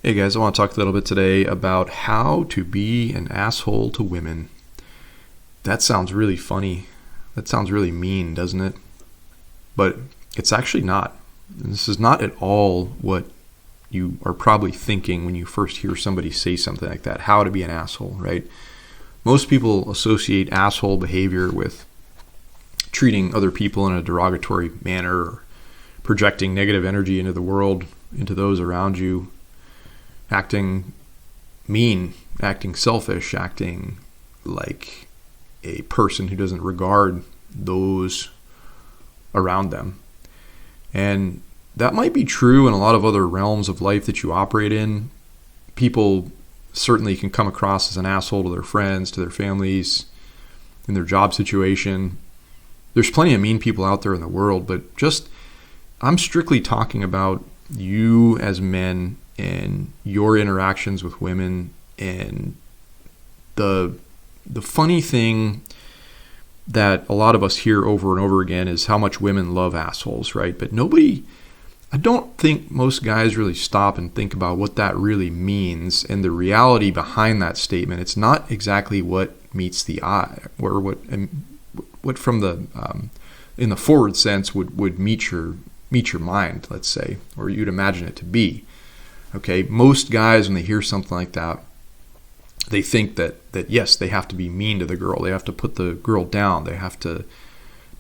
Hey guys, I want to talk a little bit today about how to be an asshole to women. That sounds really funny. That sounds really mean, doesn't it? But it's actually not. This is not at all what you are probably thinking when you first hear somebody say something like that. How to be an asshole, right? Most people associate asshole behavior with treating other people in a derogatory manner, or projecting negative energy into the world, into those around you, acting mean, acting selfish, acting like a person who doesn't regard those around them. And that might be true in a lot of other realms of life that you operate in. People certainly can come across as an asshole to their friends, to their families, in their job situation. There's plenty of mean people out there in the world, but I'm strictly talking about you as men and your interactions with women. And the funny thing that a lot of us hear over and over again is how much women love assholes, right? But I don't think most guys really stop and think about what that really means and the reality behind that statement. It's not exactly what meets the eye, or what from the in the forward sense would meet your mind, let's say, or you'd imagine it to be. Okay, most guys, when they hear something like that, they think that yes, they have to be mean to the girl. They have to put the girl down. They have to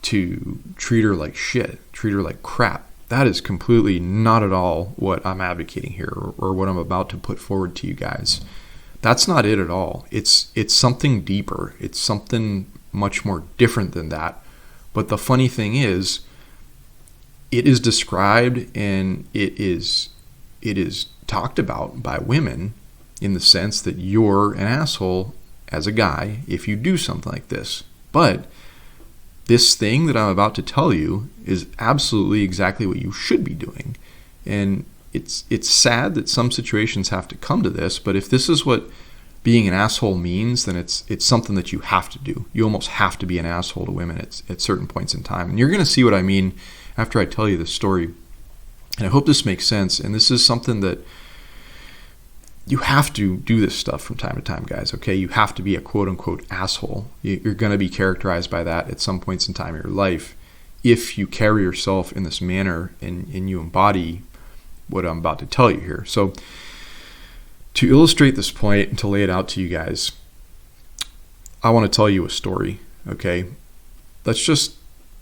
treat her like shit, treat her like crap. That is completely not at all what I'm advocating here, or what I'm about to put forward to you guys. That's not it at all. It's something deeper. It's something much more different than that. But the funny thing is, it is described and it is talked about by women in the sense that you're an asshole as a guy if you do something like this. But this thing that I'm about to tell you is absolutely exactly what you should be doing. And it's sad that some situations have to come to this, but if this is what being an asshole means, then it's something that you have to do. You almost have to be an asshole to women at certain points in time. And you're going to see what I mean after I tell you this story. And I hope this makes sense. And this is something that you have to do this stuff from time to time, guys, okay? You have to be a quote-unquote asshole. You're going to be characterized by that at some points in time in your life if you carry yourself in this manner and you embody what I'm about to tell you here. So to illustrate this point and to lay it out to you guys, I want to tell you a story, okay? Let's just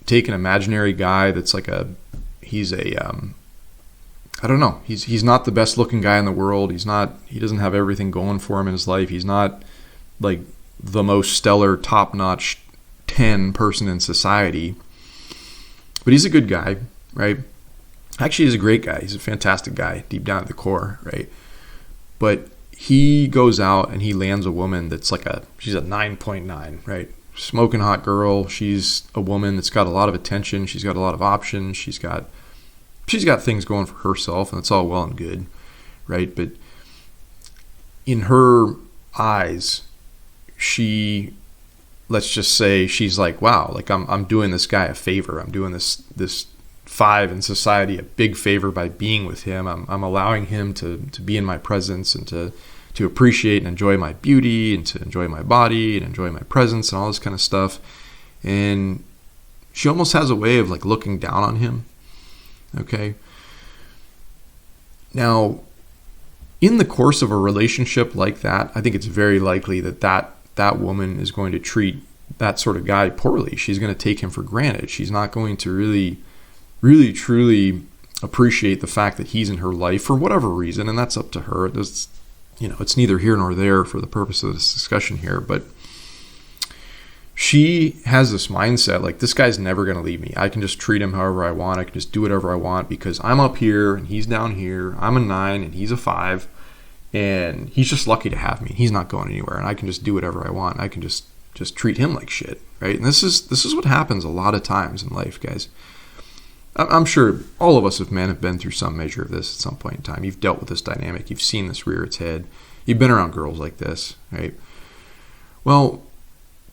take an imaginary guy that's like he's not the best looking guy in the world. He doesn't have everything going for him in his life. He's not like the most stellar, top-notch 10 person in society. But he's a good guy, right? Actually, he's a great guy. He's a fantastic guy, deep down at the core, right? But he goes out and he lands a woman that's she's a 9.9, right? Smoking hot girl. She's a woman that's got a lot of attention. She's got a lot of options. She's got things going for herself, and it's all well and good, right? But in her eyes, let's just say she's like, wow, like I'm doing this guy a favor. I'm doing this five in society a big favor by being with him. I'm allowing him to be in my presence and to appreciate and enjoy my beauty and to enjoy my body and enjoy my presence and all this kind of stuff. And she almost has a way of like looking down on him. Okay. Now, in the course of a relationship like that, I think it's very likely that woman is going to treat that sort of guy poorly. She's going to take him for granted. She's not going to really, really, truly appreciate the fact that he's in her life for whatever reason, and that's up to her. It's neither here nor there for the purpose of this discussion here, but she has this mindset like, this guy's never going to leave me. I can just treat him however I want. I can just do whatever I want because I'm up here and he's down here. I'm a 9 and he's a 5, and he's just lucky to have me. He's not going anywhere, and I can just do whatever I want. I can just treat him like shit, right? And this is what happens a lot of times in life, guys. I'm sure all of us as men have been through some measure of this at some point in time. You've dealt with this dynamic. You've seen this rear its head. You've been around girls like this, right? Well,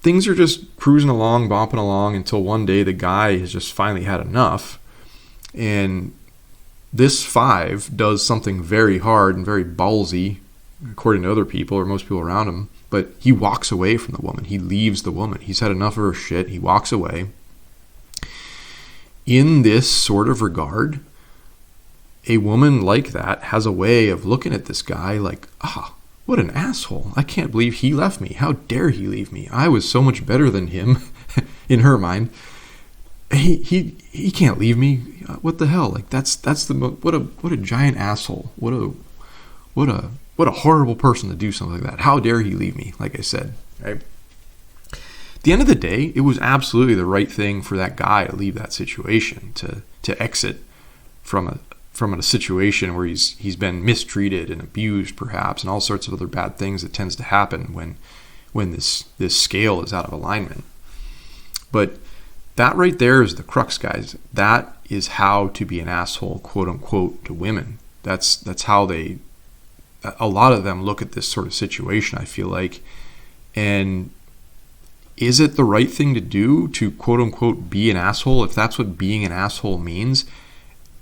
things are just cruising along, bopping along until one day the guy has just finally had enough. And this 5 does something very hard and very ballsy, according to other people or most people around him, but he walks away from the woman. He leaves the woman. He's had enough of her shit. He walks away. In this sort of regard, a woman like that has a way of looking at this guy like, what an asshole. I can't believe he left me. How dare he leave me? I was so much better than him in her mind. He can't leave me. What the hell? Like what a giant asshole. What a horrible person to do something like that. How dare he leave me? Like I said, right? At the end of the day, it was absolutely the right thing for that guy to leave that situation, to exit from a situation where he's been mistreated and abused, perhaps, and all sorts of other bad things that tends to happen when this scale is out of alignment. But that right there is the crux, guys. That is how to be an asshole, quote unquote, to women. That's how a lot of them look at this sort of situation, I feel like. And is it the right thing to do to, quote unquote, be an asshole? If that's what being an asshole means,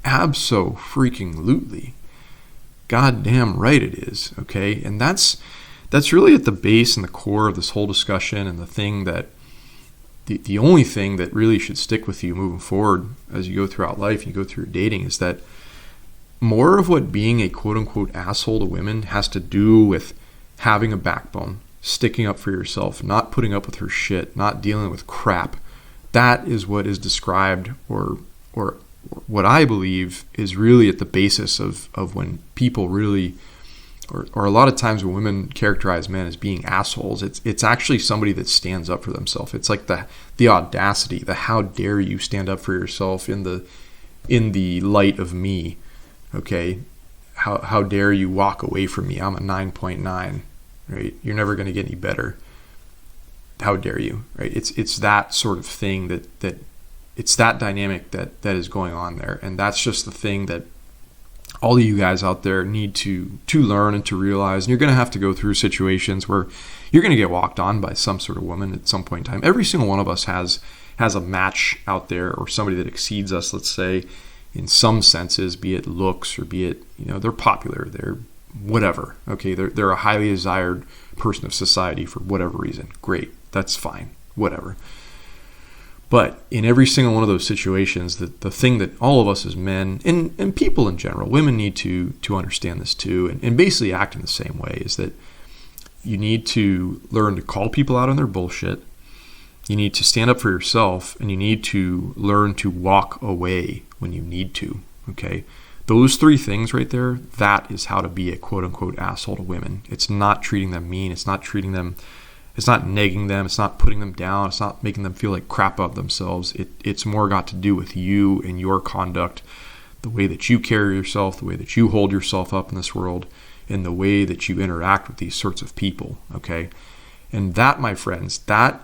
abso-freaking-lutely. Goddamn right it is, okay? And that's really at the base and the core of this whole discussion, and the thing that the only thing that really should stick with you moving forward as you go throughout life, you go through dating, is that more of what being a quote-unquote asshole to women has to do with having a backbone, sticking up for yourself, not putting up with her shit, not dealing with crap. That is what is described, or what I believe is really at the basis of when people really, or a lot of times when women characterize men as being assholes, it's actually somebody that stands up for themselves. It's like the audacity, the how dare you stand up for yourself in the light of me, okay? How dare you walk away from me? I'm a 9.9, right? You're never going to get any better. How dare you, right? It's that sort of thing that it's that dynamic that is going on there. And that's just the thing that all of you guys out there need to learn and to realize. And you're going to have to go through situations where you're going to get walked on by some sort of woman at some point in time. Every single one of us has a match out there, or somebody that exceeds us, let's say, in some senses, be it looks or be it, they're popular, they're whatever. Okay, they're a highly desired person of society for whatever reason. Great, that's fine, whatever. But in every single one of those situations, the thing that all of us as men, and people in general, women need to understand this too, and basically act in the same way, is that you need to learn to call people out on their bullshit. You need to stand up for yourself, and you need to learn to walk away when you need to, okay? Those 3 things right there, that is how to be a quote-unquote asshole to women. It's not treating them mean. It's not negging them. It's not putting them down. It's not making them feel like crap about themselves. It's more got to do with you and your conduct, the way that you carry yourself, the way that you hold yourself up in this world, and the way that you interact with these sorts of people, okay? And that, my friends, that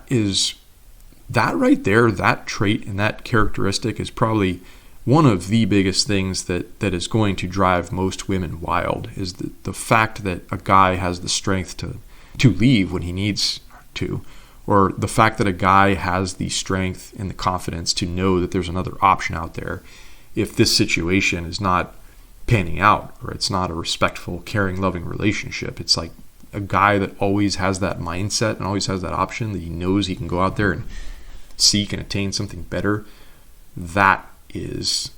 right there, that trait and that characteristic is probably one of the biggest things that is going to drive most women wild, is the fact that a guy has the strength to leave when he needs to, or the fact that a guy has the strength and the confidence to know that there's another option out there if this situation is not panning out, or it's not a respectful, caring, loving relationship. It's like a guy that always has that mindset and always has that option, that he knows he can go out there and seek and attain something better. That is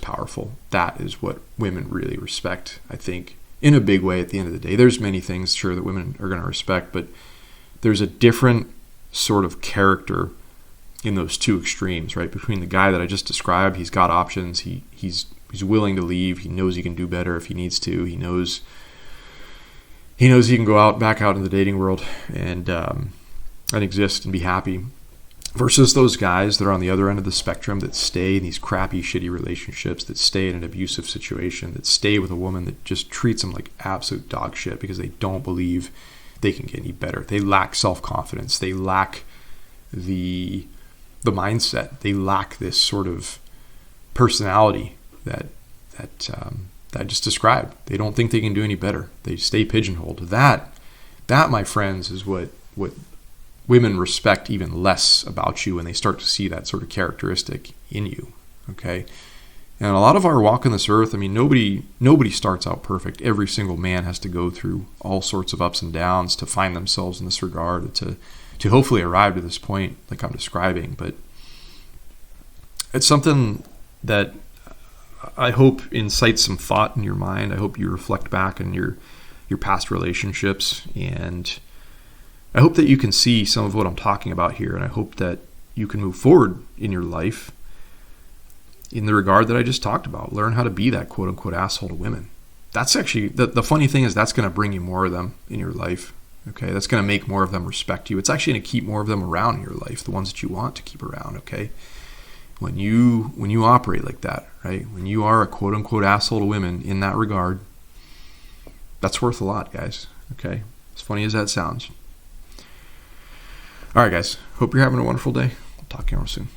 powerful. That is what women really respect, I think, in a big way at the end of the day. There's many things, sure, that women are going to respect, but there's a different sort of character in those 2 extremes, right? Between the guy that I just described, he's got options, he's willing to leave, he knows he can do better if he needs to, he knows he can go back out in the dating world and exist and be happy. Versus those guys that are on the other end of the spectrum, that stay in these crappy, shitty relationships, that stay in an abusive situation, that stay with a woman that just treats them like absolute dog shit because they don't believe they can get any better. They lack self-confidence. They lack the mindset. They lack this sort of personality that I just described. They don't think they can do any better. They stay pigeonholed. That, my friends, is what women respect even less about you when they start to see that sort of characteristic in you, okay? And a lot of our walk on this earth, I mean, nobody starts out perfect. Every single man has to go through all sorts of ups and downs to find themselves in this regard, to hopefully arrive to this point like I'm describing. But it's something that I hope incites some thought in your mind. I hope you reflect back on your past relationships, and I hope that you can see some of what I'm talking about here, and I hope that you can move forward in your life in the regard that I just talked about. Learn how to be that quote-unquote asshole to women. That's actually, the funny thing is that's going to bring you more of them in your life, okay? That's going to make more of them respect you. It's actually going to keep more of them around in your life, the ones that you want to keep around, okay? When you operate like that, right? When you are a quote-unquote asshole to women in that regard, that's worth a lot, guys, okay? As funny as that sounds. All right, guys. Hope you're having a wonderful day. I'll talk to you more soon.